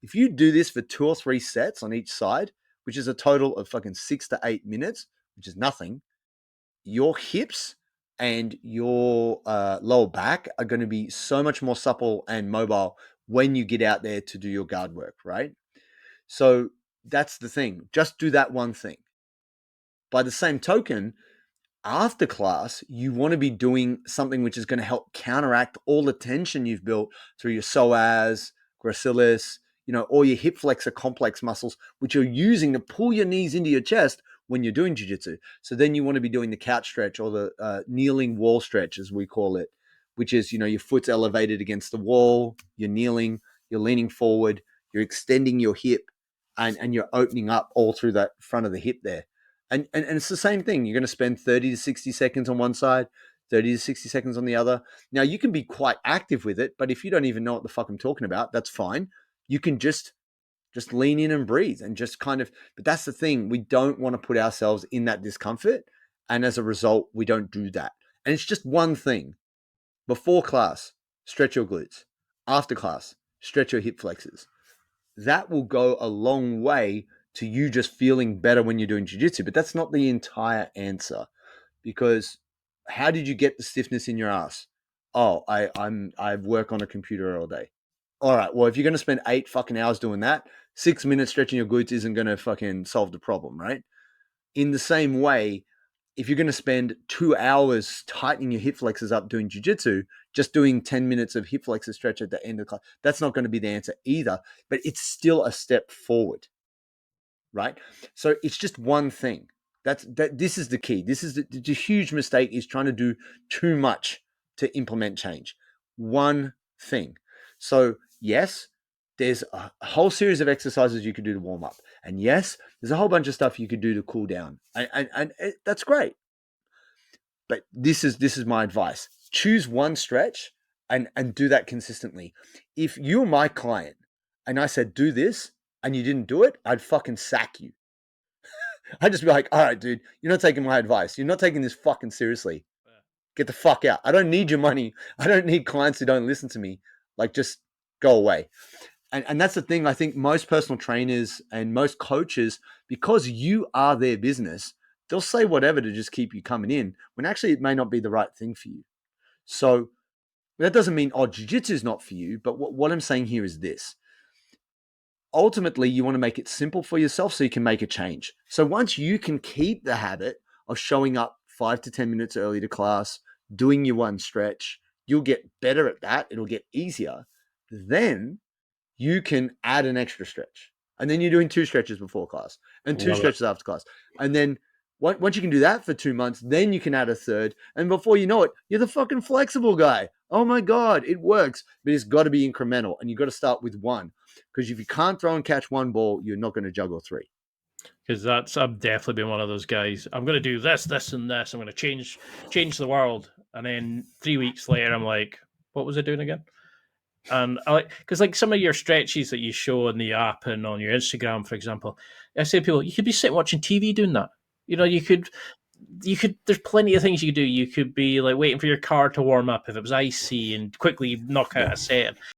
If you do this for 2 or 3 sets on each side, which is a total of fucking 6 to 8 minutes, which is nothing, your hips and your lower back are going to be so much more supple and mobile when you get out there to do your guard work, right? So that's the thing. Just do that one thing. By the same token, after class, you want to be doing something which is going to help counteract all the tension you've built through your psoas, gracilis, all your hip flexor complex muscles, which you're using to pull your knees into your chest when you're doing jiu-jitsu. So then you want to be doing the couch stretch or the kneeling wall stretch, as we call it, which is, your foot's elevated against the wall, you're kneeling, you're leaning forward, you're extending your hip, and you're opening up all through that front of the hip there. And it's the same thing. You're going to spend 30 to 60 seconds on one side, 30 to 60 seconds on the other. Now, you can be quite active with it, but if you don't even know what the fuck I'm talking about, that's fine. You can just lean in and breathe and just kind of, but that's the thing. We don't want to put ourselves in that discomfort. And as a result, we don't do that. And it's just one thing. Before class, stretch your glutes. After class, stretch your hip flexors. That will go a long way to you just feeling better when you're doing jiu-jitsu. But that's not the entire answer, because how did you get the stiffness in your ass? Oh, I work on a computer all day. All right, well, if you're going to spend 8 fucking hours doing that, 6 minutes stretching your glutes isn't going to fucking solve the problem, right? In the same way, if you're going to spend 2 hours tightening your hip flexors up doing jiu-jitsu, just doing 10 minutes of hip flexor stretch at the end of the class, that's not going to be the answer either, but it's still a step forward, right? So it's just one thing. This is the key. This is the huge mistake, is trying to do too much to implement change. One thing. So yes, there's a whole series of exercises you could do to warm up. And yes, there's a whole bunch of stuff you could do to cool down. And that's great. But this is my advice. Choose one stretch and do that consistently. If you're my client and I said, do this, and you didn't do it, I'd fucking sack you. I'd just be like, all right, dude, you're not taking my advice. You're not taking this fucking seriously. Get the fuck out. I don't need your money. I don't need clients who don't listen to me. Like, just go away. And that's the thing. I think most personal trainers and most coaches, because you are their business, they'll say whatever to just keep you coming in, when actually it may not be the right thing for you. So that doesn't mean, jiu-jitsu is not for you. But what I'm saying here is this. Ultimately, you want to make it simple for yourself so you can make a change. So once you can keep the habit of showing up 5 to 10 minutes early to class, doing your one stretch, you'll get better at that. It'll get easier. Then you can add an extra stretch. And then you're doing 2 stretches before class and 2 stretches after class. And then once you can do that for 2 months, then you can add a third. And before you know it, you're the fucking flexible guy. Oh my God, it works. But it's got to be incremental. And you've got to start with one. Because if you can't throw and catch one ball, you're not going to juggle 3. Because I've definitely been one of those guys. I'm going to do this, this, and this. I'm going to change the world. And then 3 weeks later, I'm like, what was I doing again? And I like, because like some of your stretches that you show in the app and on your Instagram, for example, I say to people, you could be sitting watching TV doing that. You could, there's plenty of things you could do. You could be like waiting for your car to warm up if it was icy and quickly knock out a set.